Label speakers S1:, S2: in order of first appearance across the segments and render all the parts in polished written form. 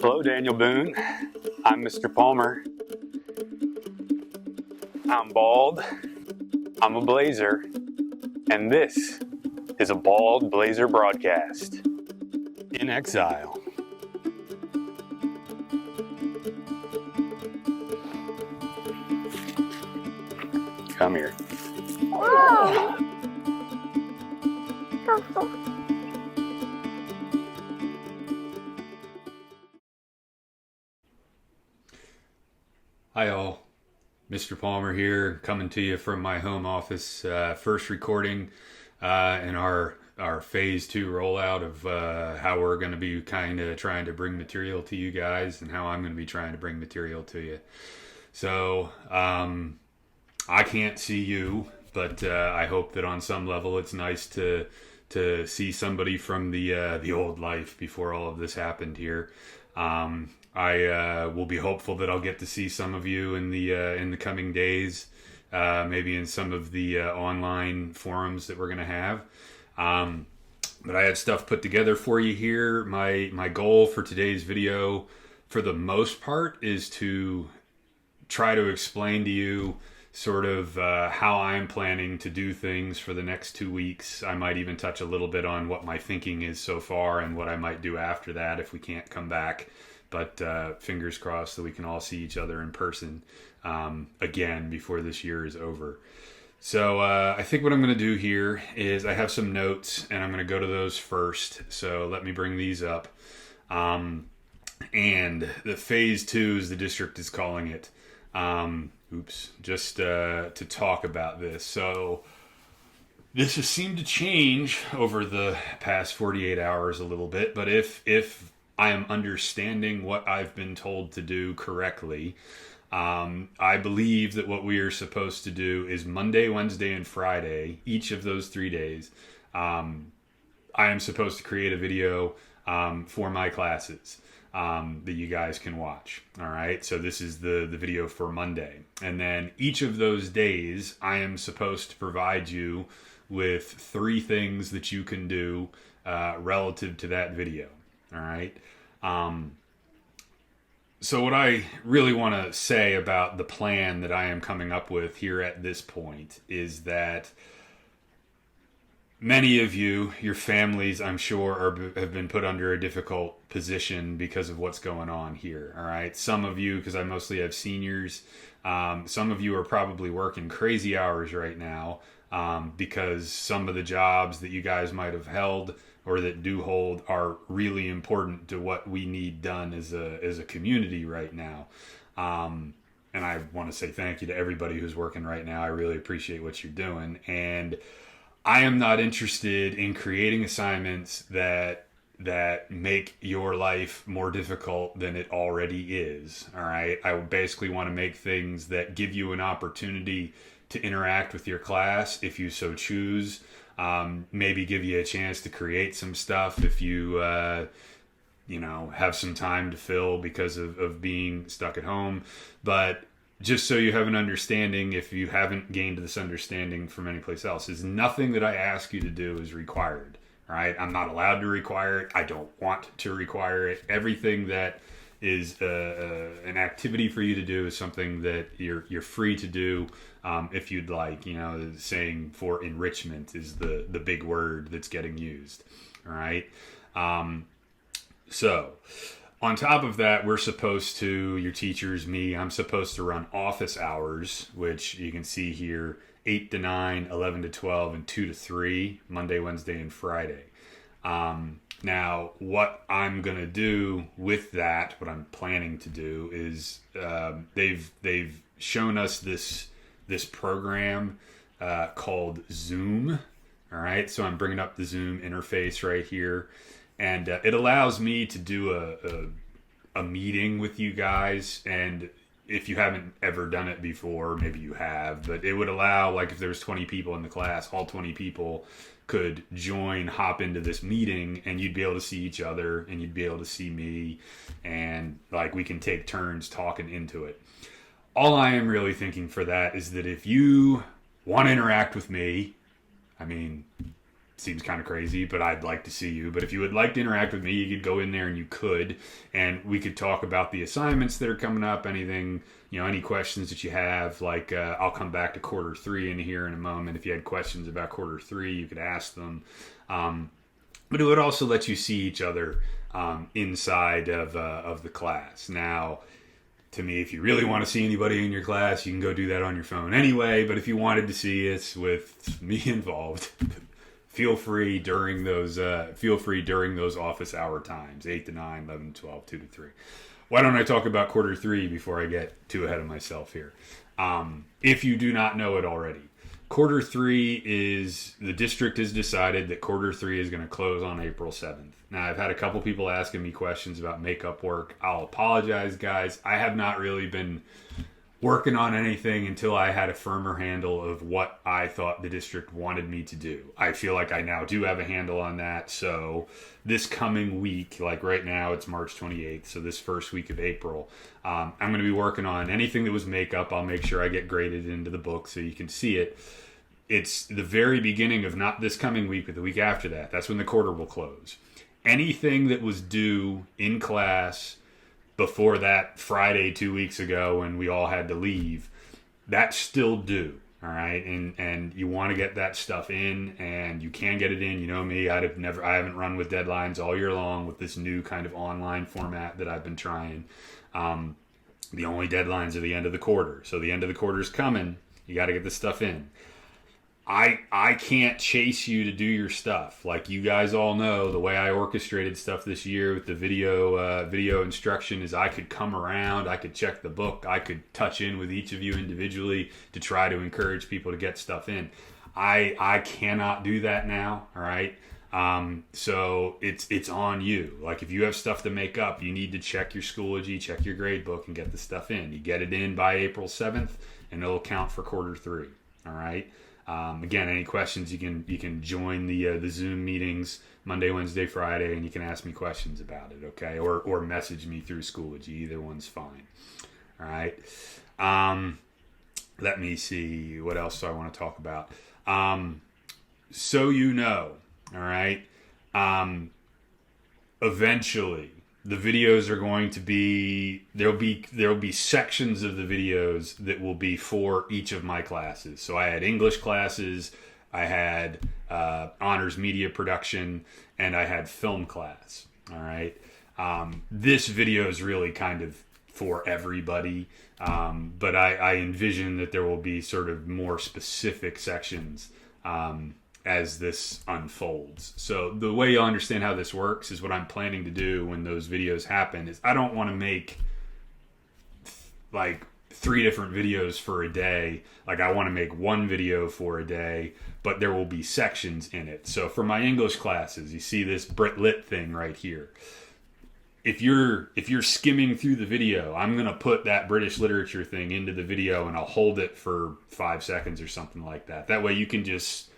S1: Hello, Daniel Boone. I'm Mr. Palmer. I'm bald. I'm a blazer. And this is a Bald Blazer broadcast. In exile. Come here. Hi all, Mr. Palmer here, coming to you from my home office. First recording in our phase 2 rollout of how we're going to be kind of trying to bring material to you guys, and how I'm going to be trying to bring material to you. So I can't see you, but I hope that on some level it's nice to see somebody from the old life before all of this happened here. I will be hopeful that I'll get to see some of you in the coming days, maybe in some of the online forums that we're going to have. But I had stuff put together for you here. My goal for today's video, for the most part, is to try to explain to you sort of how I'm planning to do things for the next 2 weeks. I might even touch a little bit on what my thinking is so far and what I might do after that if we can't come back. But fingers crossed that we can all see each other in person again before this year is over. So I think what I'm going to do here is I have some notes, and I'm going to go to those first. So let me bring these up. And the phase 2, as the district is calling it, just to talk about this. So this has seemed to change over the past 48 hours a little bit, but if I am understanding what I've been told to do correctly, I believe that what we are supposed to do is Monday, Wednesday, and Friday, each of those 3 days, I am supposed to create a video for my classes that you guys can watch. All right, so this is the video for Monday. And then each of those days, I am supposed to provide you with 3 things that you can do relative to that video. All right. So what I really want to say about the plan that I am coming up with here at this point is that many of you, your families, I'm sure, have been put under a difficult position because of what's going on here. All right. Some of you, because I mostly have seniors, some of you are probably working crazy hours right now because some of the jobs that you guys might have held or that do hold are really important to what we need done as a community right now. And I want to say thank you to everybody who's working right now. I really appreciate what you're doing. And I am not interested in creating assignments that make your life more difficult than it already is. All right. I basically want to make things that give you an opportunity to interact with your class if you so choose. Maybe give you a chance to create some stuff if you have some time to fill because of being stuck at home. But just so you have an understanding, if you haven't gained this understanding from anyplace else, is nothing that I ask you to do is required. All right, I'm not allowed to require it. I don't want to require it. Everything that is an activity for you to do is something that you're free to do if you'd like. Saying for enrichment is the big word that's getting used. All right. So on top of that, we're supposed to, your teachers, me, I'm supposed to run office hours, which you can see here, 8 to 9, 11 to 12, and 2 to 3, Monday, Wednesday, and Friday. Now, what I'm going to do with that, what I'm planning to do is they've shown us this program called Zoom. All right, so I'm bringing up the Zoom interface right here, and it allows me to do a meeting with you guys. And if you haven't ever done it before, maybe you have, but it would allow, like, if there's 20 people in the class, all 20 people could hop into this meeting, and you'd be able to see each other, and you'd be able to see me, and like we can take turns talking into it. All I am really thinking for that is that if you want to interact with me, I mean, seems kind of crazy, but I'd like to see you. But if you would like to interact with me, you could go in there and you could, and we could talk about the assignments that are coming up, anything, any questions that you have. Like, I'll come back to quarter 3 in here in a moment. If you had questions about quarter 3, you could ask them. But it would also let you see each other inside of the class. Now, to me, if you really want to see anybody in your class, you can go do that on your phone anyway. But if you wanted to see us with me involved, feel free during those office hour times, 8 to 9, 11 to 12, 2 to 3. Why don't I talk about quarter 3 before I get too ahead of myself here? If you do not know it already, quarter 3 is, the district has decided that quarter 3 is going to close on April 7th. Now, I've had a couple people asking me questions about makeup work. I'll apologize, guys. I have not really been working on anything until I had a firmer handle of what I thought the district wanted me to do. I feel like I now do have a handle on that. So this coming week, like right now, it's March 28th. So this first week of April, I'm going to be working on anything that was makeup. I'll make sure I get graded into the book so you can see it. It's the very beginning of not this coming week, but the week after that. That's when the quarter will close. Anything that was due in class before that Friday 2 weeks ago when we all had to leave, that's still due. All right. And you want to get that stuff in, and you can get it in. You know me, I haven't run with deadlines all year long with this new kind of online format that I've been trying. The only deadlines are the end of the quarter. So the end of the quarter is coming. You got to get this stuff in. I can't chase you to do your stuff. Like you guys all know, the way I orchestrated stuff this year with the video instruction is I could come around, I could check the book, I could touch in with each of you individually to try to encourage people to get stuff in. I cannot do that now, all right? So it's on you. Like if you have stuff to make up, you need to check your Schoology, check your grade book, and get the stuff in. You get it in by April 7th, and it'll count for quarter 3, all right? Again, any questions, you can join the Zoom meetings Monday, Wednesday, Friday, and you can ask me questions about it, okay? Or message me through Schoology. Either one's fine. All right. Let me see. What else do I want to talk about? So all right, eventually the videos are going to be, there'll be sections of the videos that will be for each of my classes. So I had English classes, I had honors media production, and I had film class. All right. This video is really kind of for everybody, but I envision that there will be sort of more specific sections as this unfolds. So the way you'll understand how this works is what I'm planning to do when those videos happen is I don't want to make like 3 different videos for a day. Like I want to make one video for a day, but there will be sections in it. So for my English classes, you see this Brit Lit thing right here. If you're skimming through the video, I'm going to put that British literature thing into the video and I'll hold it for 5 seconds or something like that. That way you can just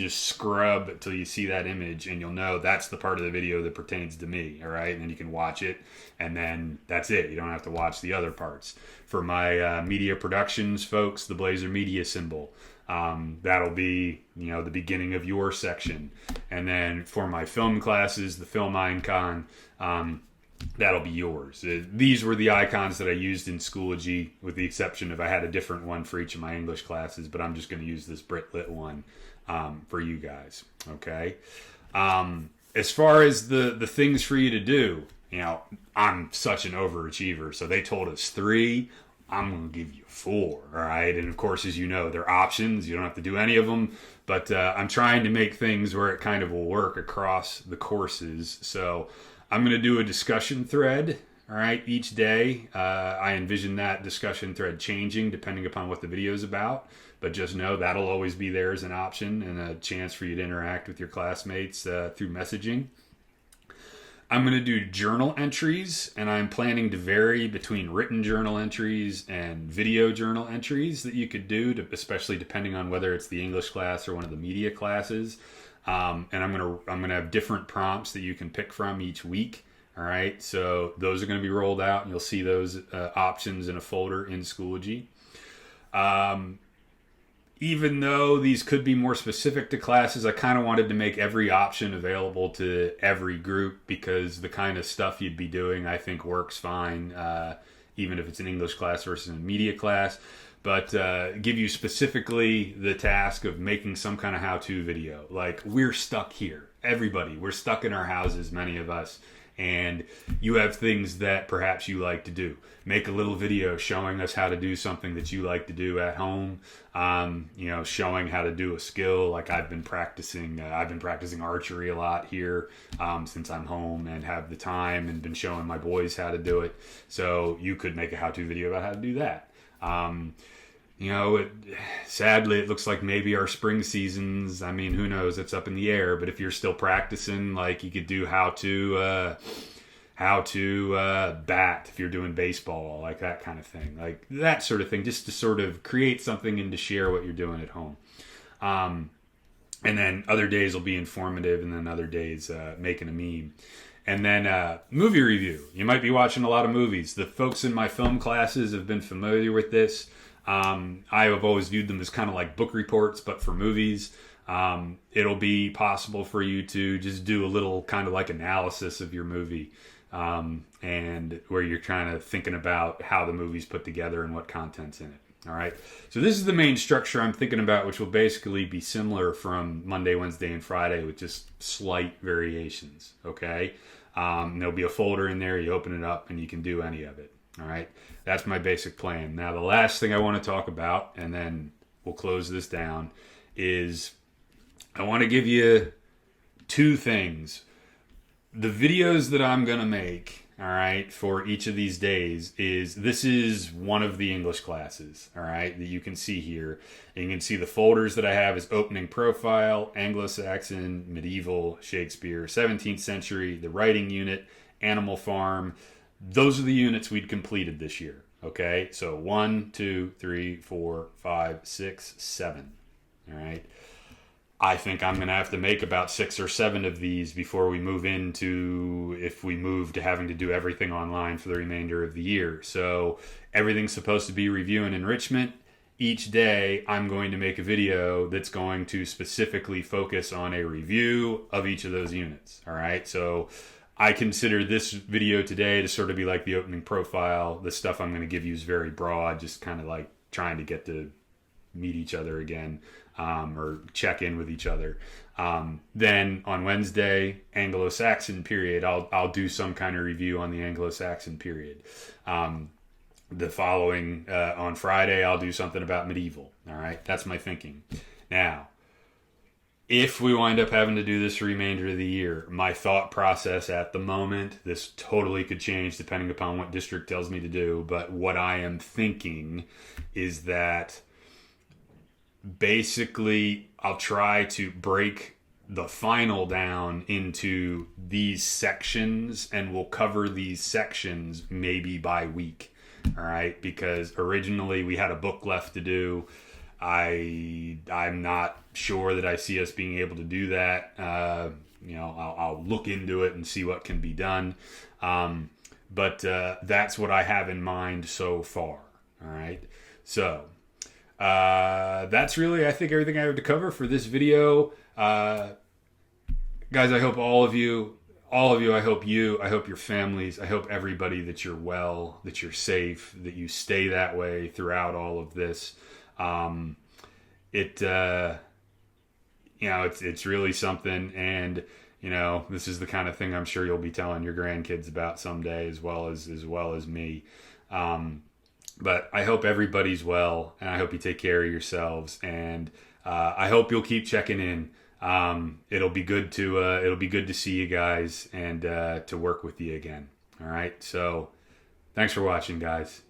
S1: scrub until you see that image and you'll know that's the part of the video that pertains to me, all right? And then you can watch it, and then that's it. You don't have to watch the other parts. For my media productions folks, the Blazer media symbol, that'll be, the beginning of your section. And then for my film classes, the film icon, that'll be yours. These were the icons that I used in Schoology, with the exception of I had a different one for each of my English classes, but I'm just going to use this Brit Lit one for you guys, okay? As far as the things for you to do, I'm such an overachiever, so they told us 3. I'm going to give you 4, all right? And of course, as you know, they're options. You don't have to do any of them, but I'm trying to make things where it kind of will work across the courses. So I'm going to do a discussion thread, all right, each day. I envision that discussion thread changing depending upon what the video is about, but just know that'll always be there as an option and a chance for you to interact with your classmates through messaging. I'm going to do journal entries, and I'm planning to vary between written journal entries and video journal entries that you could do, especially depending on whether it's the English class or one of the media classes. And I'm gonna have different prompts that you can pick from each week. All right, so those are going to be rolled out, and you'll see those options in a folder in Schoology. even though these could be more specific to classes, I kind of wanted to make every option available to every group, because the kind of stuff you'd be doing, I think, works fine, even if it's an English class versus a media class. But give you specifically the task of making some kind of how-to video. Like, we're stuck here. Everybody, we're stuck in our houses, many of us. And you have things that perhaps you like to do. Make a little video showing us how to do something that you like to do at home. Showing how to do a skill. Like, I've been practicing archery a lot here since I'm home and have the time, and been showing my boys how to do it. So you could make a how-to video about how to do that. Sadly, it looks like maybe our spring seasons, I mean, who knows, it's up in the air, but if you're still practicing, like, you could do how to bat if you're doing baseball, like that kind of thing, like that sort of thing, just to sort of create something and to share what you're doing at home. And then other days will be informative, and then other days making a meme. And then movie review. You might be watching a lot of movies. The folks in my film classes have been familiar with this. I have always viewed them as kind of like book reports, but for movies. It'll be possible for you to just do a little kind of like analysis of your movie, and where you're thinking about how the movie's put together and what content's in it. All right. So this is the main structure I'm thinking about, which will basically be similar from Monday, Wednesday, and Friday, with just slight variations. Okay. There'll be a folder in there. You open it up and you can do any of it. All right. That's my basic plan. Now, the last thing I want to talk about, and then we'll close this down, is I want to give you two things. The videos that I'm going to make, all right, for each of these days this is one of the English classes, all right, that you can see here. And you can see the folders that I have is opening profile, Anglo-Saxon, medieval, Shakespeare, 17th century, the writing unit, Animal Farm. Those are the units we'd completed this year, okay? So 1, 2, 3, 4, 5, 6, 7, all right? I think I'm going to have to make about 6 or 7 of these before we move into, if we move to having to do everything online for the remainder of the year. So everything's supposed to be review and enrichment. Each day, I'm going to make a video that's going to specifically focus on a review of each of those units, all right? So I consider this video today to sort of be like the opening profile. The stuff I'm going to give you is very broad, just kind of like trying to get to meet each other again, or check in with each other. Then on Wednesday, Anglo-Saxon period, I'll do some kind of review on the Anglo-Saxon period. The following, on Friday, I'll do something about medieval. All right, that's my thinking. Now, if we wind up having to do this the remainder of the year, my thought process at the moment, this totally could change depending upon what district tells me to do, but what I am thinking is that basically I'll try to break the final down into these sections, and we'll cover these sections maybe by week. All right, because originally we had a book left to do. I'm not sure that I see us being able to do that. I'll look into it and see what can be done. But that's what I have in mind so far. All right. So that's really, I think, everything I have to cover for this video. Guys, I hope all of you, I hope your families, I hope everybody that you're well, that you're safe, that you stay that way throughout all of this. It's really something, and this is the kind of thing I'm sure you'll be telling your grandkids about someday, as well as me. But I hope everybody's well, and I hope you take care of yourselves, and I hope you'll keep checking in. It'll be good to see you guys and to work with you again. All right, so thanks for watching, guys.